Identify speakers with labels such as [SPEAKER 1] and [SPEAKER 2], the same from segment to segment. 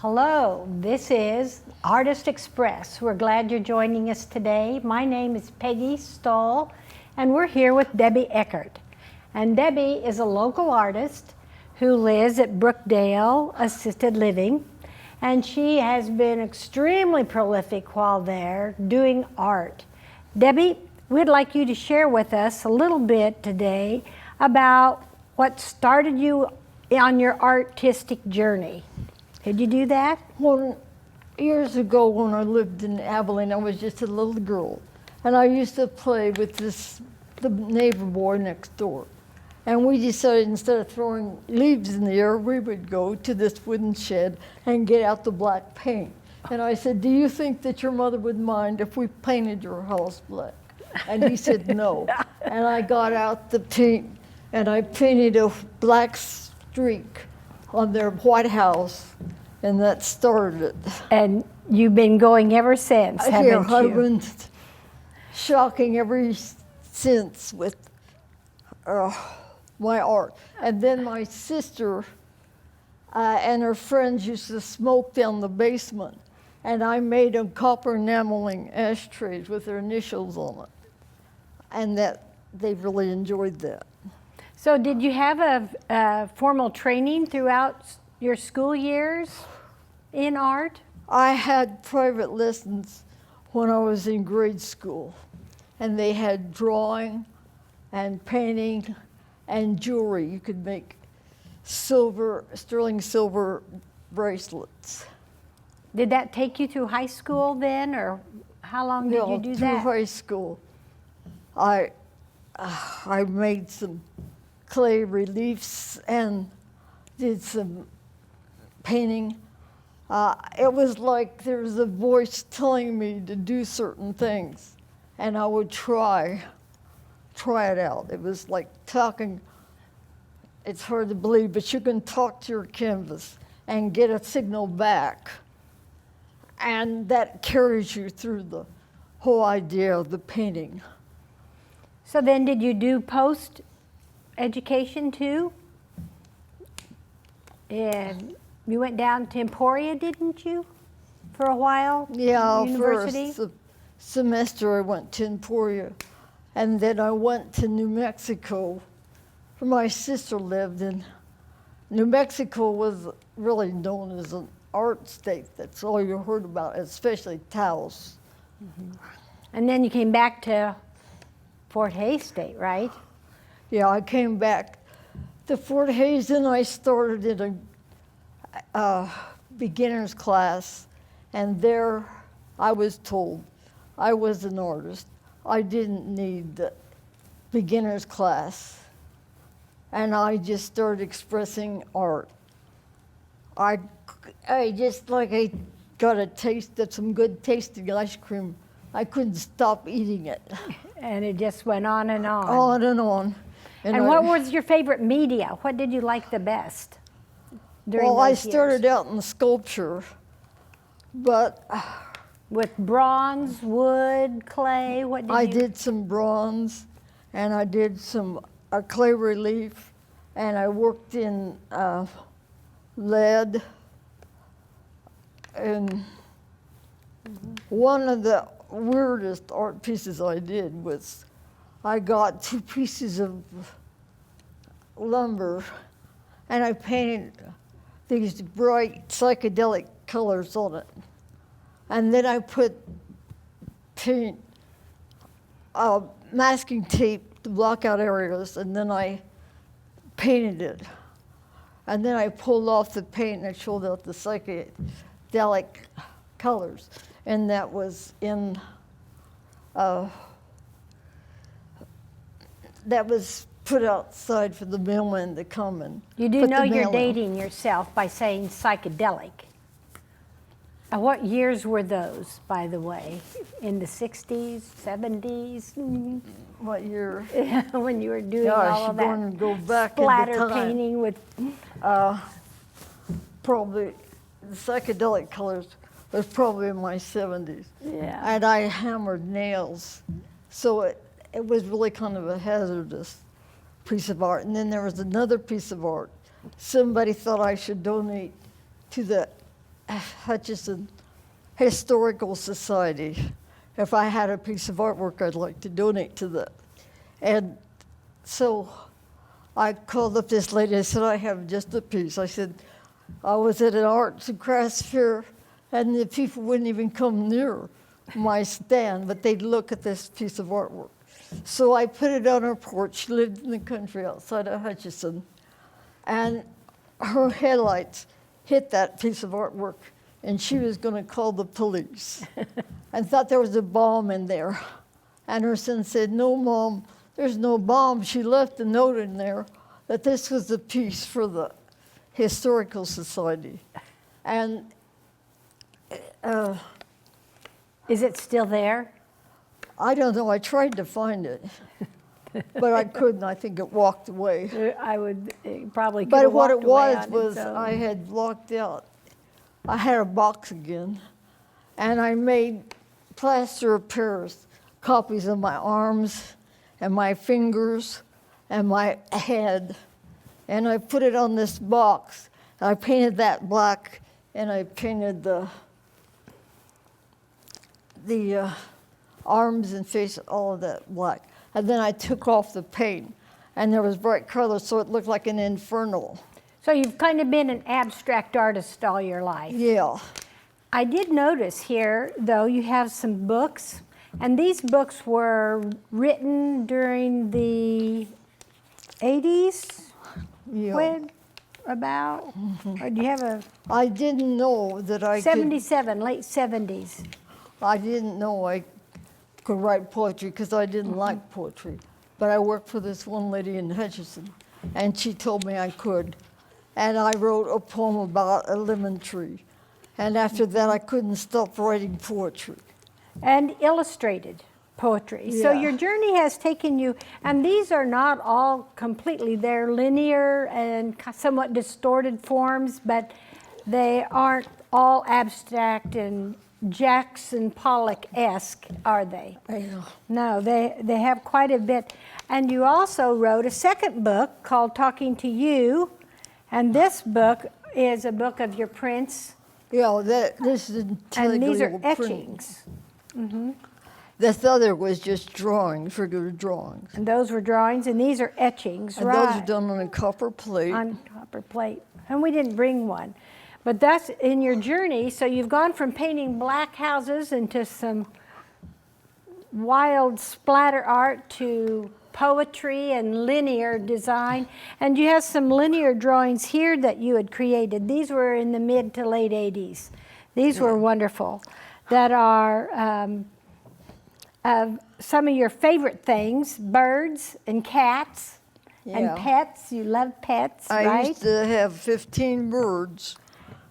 [SPEAKER 1] Hello, this is Artist Express. We're glad you're joining us today. My name is Peggy Stull, and we're here with Debbie Eckart. And Debbie is a local artist who lives at Brookdale Assisted Living, and she has been extremely prolific while there doing art. Debbie, we'd like you to share with us a little bit today about what started you on your artistic journey. Could you do that?
[SPEAKER 2] Well, years ago when I lived in Abilene, I was just a little girl. And I used to play with the neighbor boy next door. And we decided instead of throwing leaves in the air, we would go to this wooden shed and get out the black paint. And I said, "Do you think that your mother would mind if we painted your house black?" And he said no. And I got out the paint and I painted a black streak on their white house, and that started it.
[SPEAKER 1] And you've been going ever since, haven't you?
[SPEAKER 2] I've been shocking ever since with my art. And then my sister and her friends used to smoke down the basement, and I made them copper enameling ashtrays with their initials on it, and that they really enjoyed that.
[SPEAKER 1] So did you have a formal training throughout your school years in art?
[SPEAKER 2] I had private lessons when I was in grade school, and they had drawing and painting and jewelry. You could make sterling silver bracelets.
[SPEAKER 1] Did that take you through high school then, or how long did you do that?
[SPEAKER 2] Through high school. I made some clay reliefs and did some painting. It was like there was a voice telling me to do certain things, and I would try it out. It was like talking. It's hard to believe, but you can talk to your canvas and get a signal back, and that carries you through the whole idea of the painting.
[SPEAKER 1] So then did you do post-education too? And you went down to Emporia, didn't you, for a while?
[SPEAKER 2] Yeah,
[SPEAKER 1] University?
[SPEAKER 2] for a semester I went to Emporia, and then I went to New Mexico, where my sister lived in. New Mexico was really known as an art state. That's all you heard about, especially Taos.
[SPEAKER 1] Mm-hmm. And then you came back to Fort Hays State, right?
[SPEAKER 2] Yeah, I came back to Fort Hays, and I started in a beginner's class, and there I was told I was an artist. I didn't need the beginner's class, and I just started expressing art. I just like I got a taste of some good tasting ice cream. I couldn't stop eating it.
[SPEAKER 1] And it just went on and on.
[SPEAKER 2] On and on.
[SPEAKER 1] And what was your favorite media? What did you like the best during
[SPEAKER 2] Well,
[SPEAKER 1] those
[SPEAKER 2] I started
[SPEAKER 1] years?
[SPEAKER 2] out in sculpture, but
[SPEAKER 1] With bronze, wood, clay, what did
[SPEAKER 2] I
[SPEAKER 1] you?
[SPEAKER 2] did some bronze, and I did some clay relief, and I worked in lead. And one of the weirdest art pieces I did was I got 2 pieces of lumber, and I painted these bright psychedelic colors on it. And then I put paint, masking tape to block out areas, and then I painted it. And then I pulled off the paint and I showed out the psychedelic colors. And that was in, that was put outside for the mailman to come and
[SPEAKER 1] You do
[SPEAKER 2] put
[SPEAKER 1] know
[SPEAKER 2] the
[SPEAKER 1] you're
[SPEAKER 2] mail in.
[SPEAKER 1] dating yourself by saying psychedelic. What years were those, by the way? In the 60s, 70s?
[SPEAKER 2] What year?
[SPEAKER 1] When you were doing
[SPEAKER 2] Gosh,
[SPEAKER 1] all of
[SPEAKER 2] you're going
[SPEAKER 1] that
[SPEAKER 2] to go back in
[SPEAKER 1] splatter
[SPEAKER 2] the time.
[SPEAKER 1] painting with...
[SPEAKER 2] Probably the psychedelic colors was probably in my 70s.
[SPEAKER 1] Yeah.
[SPEAKER 2] And I hammered nails. So it was really kind of a hazardous piece of art. And then there was another piece of art. Somebody thought I should donate to the Hutchinson Historical Society. If I had a piece of artwork, I'd like to donate to that. And so I called up this lady. I said, I have just a piece. I said, I was at an arts and crafts fair, and the people wouldn't even come near my stand, but they'd look at this piece of artwork. So I put it on her porch. She lived in the country outside of Hutchinson. And her headlights hit that piece of artwork, and she was going to call the police and thought there was a bomb in there. And her son said, no, Mom, there's no bomb. She left a note in there that this was a piece for the Historical Society. And
[SPEAKER 1] Is it still there?
[SPEAKER 2] I don't know, I tried to find it, but I couldn't. I think it walked away.
[SPEAKER 1] I would probably could
[SPEAKER 2] But
[SPEAKER 1] have
[SPEAKER 2] what it
[SPEAKER 1] walked away
[SPEAKER 2] was
[SPEAKER 1] on
[SPEAKER 2] was
[SPEAKER 1] its own.
[SPEAKER 2] I had blocked out. I had a box again, and I made plaster of Paris copies of my arms and my fingers and my head, and I put it on this box. I painted that black, and I painted the arms and face, all of that black. And then I took off the paint, and there was bright colors, so it looked like an inferno.
[SPEAKER 1] So you've kind of been an abstract artist all your life.
[SPEAKER 2] Yeah.
[SPEAKER 1] I did notice here, though, you have some books, and these books were written during the 80s?
[SPEAKER 2] Yeah.
[SPEAKER 1] When? About? Or do you have a
[SPEAKER 2] I didn't know that I
[SPEAKER 1] 77, late 70s?
[SPEAKER 2] I didn't know I could write poetry because I didn't like poetry. But I worked for this one lady in Hutchinson, and she told me I could. And I wrote a poem about a lemon tree. And after that, I couldn't stop writing poetry.
[SPEAKER 1] And illustrated poetry. So
[SPEAKER 2] Yeah.
[SPEAKER 1] your journey has taken you, and these are not all completely, they're linear and somewhat distorted forms, but they aren't all abstract and Jackson Pollock-esque, are they?
[SPEAKER 2] I know.
[SPEAKER 1] No, they have quite a bit. And you also wrote a second book called Talking to You, and this book is a book of your prints,
[SPEAKER 2] Yeah, this is
[SPEAKER 1] and these are
[SPEAKER 2] old print.
[SPEAKER 1] etchings.
[SPEAKER 2] This other was just drawings, regular drawings.
[SPEAKER 1] And those were drawings, and these are etchings,
[SPEAKER 2] And
[SPEAKER 1] right?
[SPEAKER 2] those are done on a copper plate.
[SPEAKER 1] On copper plate. And we didn't bring one. But that's in your journey, so you've gone from painting black houses into some wild splatter art to poetry and linear design. And you have some linear drawings here that you had created. These were in the mid to late 80s. These were wonderful, that are of some of your favorite things, birds and cats and
[SPEAKER 2] Yeah.
[SPEAKER 1] pets. You love pets,
[SPEAKER 2] I
[SPEAKER 1] right?
[SPEAKER 2] used to have 15 birds,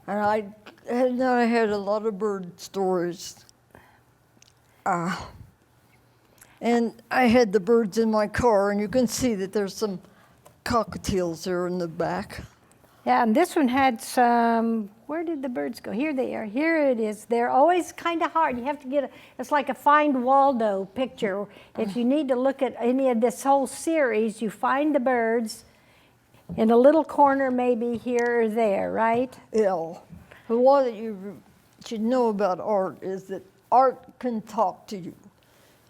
[SPEAKER 2] and I had a lot of bird stories. And I had the birds in my car, and you can see that there's some cockatiels there in the back.
[SPEAKER 1] Yeah, and this one had some, where did the birds go? Here they are, here it is. They're always kind of hard. You have to get, it's like a Find Waldo picture. If you need to look at any of this whole series, you find the birds in a little corner maybe here or there, right?
[SPEAKER 2] Yeah. But what that you should know about art is that art can talk to you.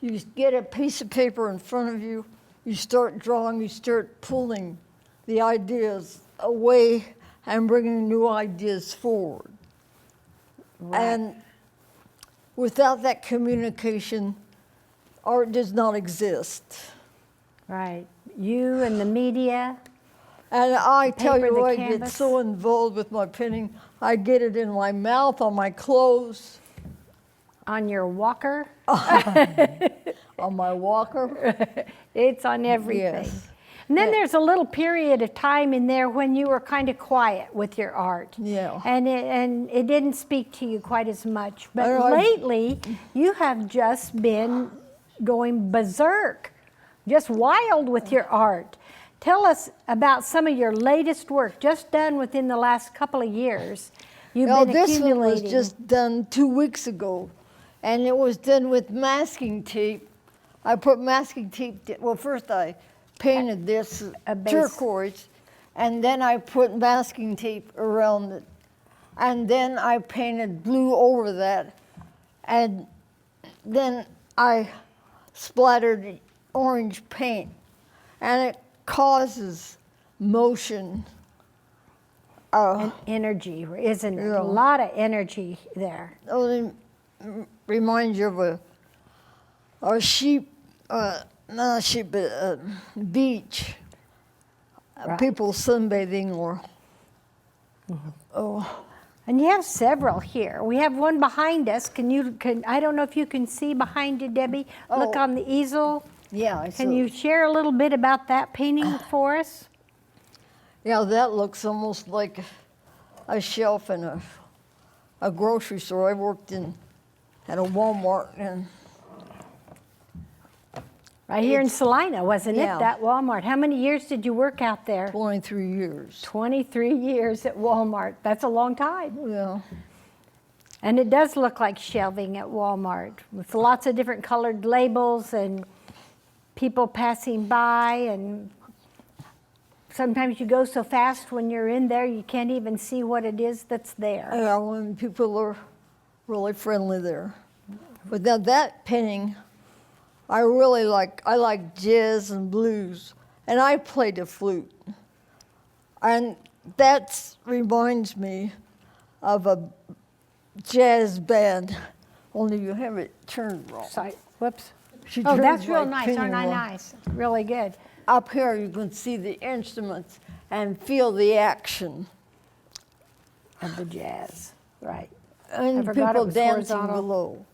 [SPEAKER 2] You just get a piece of paper in front of you, you start drawing, you start pulling the ideas away and bringing new ideas forward.
[SPEAKER 1] Right.
[SPEAKER 2] And without that communication, art does not exist.
[SPEAKER 1] Right. You and the media.
[SPEAKER 2] And I tell
[SPEAKER 1] Paper,
[SPEAKER 2] you,
[SPEAKER 1] the
[SPEAKER 2] I get
[SPEAKER 1] canvas.
[SPEAKER 2] so involved with my painting, I get it in my mouth, on my clothes,
[SPEAKER 1] On your walker.
[SPEAKER 2] on my walker.
[SPEAKER 1] It's on everything.
[SPEAKER 2] Yes.
[SPEAKER 1] And then
[SPEAKER 2] Yeah.
[SPEAKER 1] there's a little period of time in there when you were kind of quiet with your art.
[SPEAKER 2] Yeah.
[SPEAKER 1] And it didn't speak to you quite as much. But
[SPEAKER 2] I-
[SPEAKER 1] lately, you have just been going berserk, just wild with your art. Tell us about some of your latest work, just done within the last couple of years. You've
[SPEAKER 2] Now,
[SPEAKER 1] been
[SPEAKER 2] this one was
[SPEAKER 1] accumulating.
[SPEAKER 2] just done 2 weeks ago, and it was done with masking tape. I put masking tape, well, first I painted this
[SPEAKER 1] A base.
[SPEAKER 2] turquoise, and then I put masking tape around it. and then I painted blue over that, and then I splattered orange paint, and it causes motion.
[SPEAKER 1] And energy, isn't it?
[SPEAKER 2] Yeah.
[SPEAKER 1] A lot of energy there.
[SPEAKER 2] It reminds you of a sheep, not a sheep, but a beach.
[SPEAKER 1] Right.
[SPEAKER 2] People sunbathing or,
[SPEAKER 1] And you have several here. We have one behind us. I don't know if you can see behind you, Debbie. Look
[SPEAKER 2] Oh.
[SPEAKER 1] on the easel.
[SPEAKER 2] yeah.
[SPEAKER 1] Can you share a little bit about that painting for us?
[SPEAKER 2] Yeah, that looks almost like a shelf in a grocery store. I worked at a Walmart, and
[SPEAKER 1] Right here in Salina, wasn't
[SPEAKER 2] Yeah.
[SPEAKER 1] it, that Walmart? How many years did you work out there?
[SPEAKER 2] 23 years.
[SPEAKER 1] 23 years at Walmart. That's a long time.
[SPEAKER 2] Yeah.
[SPEAKER 1] And it does look like shelving at Walmart with lots of different colored labels and people passing by, and sometimes you go so fast when you're in there you can't even see what it is that's there.
[SPEAKER 2] Yeah, when people are really friendly there. But now that painting, I like jazz and blues, and I play the flute. And that reminds me of a jazz band, only you have it turned wrong.
[SPEAKER 1] Sorry, whoops.
[SPEAKER 2] She
[SPEAKER 1] Oh,
[SPEAKER 2] turns
[SPEAKER 1] that's real
[SPEAKER 2] my
[SPEAKER 1] nice,
[SPEAKER 2] painting
[SPEAKER 1] aren't I
[SPEAKER 2] wrong.
[SPEAKER 1] nice? Really good.
[SPEAKER 2] Up here you can see the instruments and feel the action.
[SPEAKER 1] Of the jazz, right.
[SPEAKER 2] And
[SPEAKER 1] forgot it
[SPEAKER 2] people
[SPEAKER 1] was
[SPEAKER 2] dancing
[SPEAKER 1] horizontal.
[SPEAKER 2] below.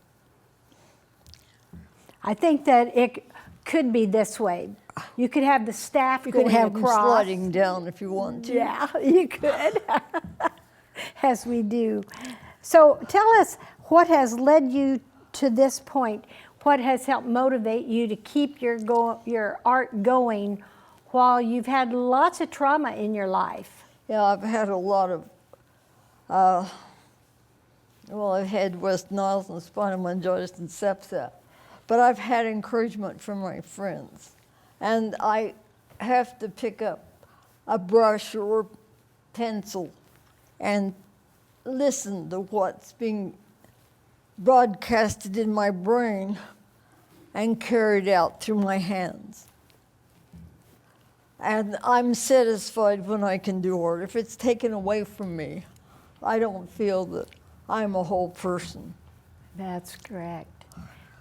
[SPEAKER 1] I think that it could be this way. You could have the staff
[SPEAKER 2] You
[SPEAKER 1] going
[SPEAKER 2] can have them
[SPEAKER 1] across.
[SPEAKER 2] sliding down if you want to.
[SPEAKER 1] Yeah, you could, as we do. So tell us what has led you to this point. What has helped motivate you to keep your art going while you've had lots of trauma in your life?
[SPEAKER 2] Yeah, I've had a lot of, I've had West Niles and spinal meningitis and sepsis, but I've had encouragement from my friends. And I have to pick up a brush or pencil and listen to what's being broadcasted in my brain and carried out through my hands. And I'm satisfied when I can do art. If it's taken away from me, I don't feel that I'm a whole person.
[SPEAKER 1] That's correct.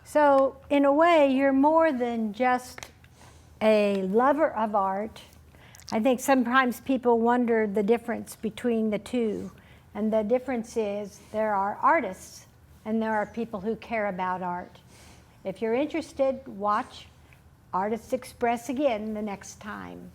[SPEAKER 1] So in a way, you're more than just a lover of art. I think sometimes people wonder the difference between the two. And the difference is there are artists and there are people who care about art. If you're interested, watch Artists Express again the next time.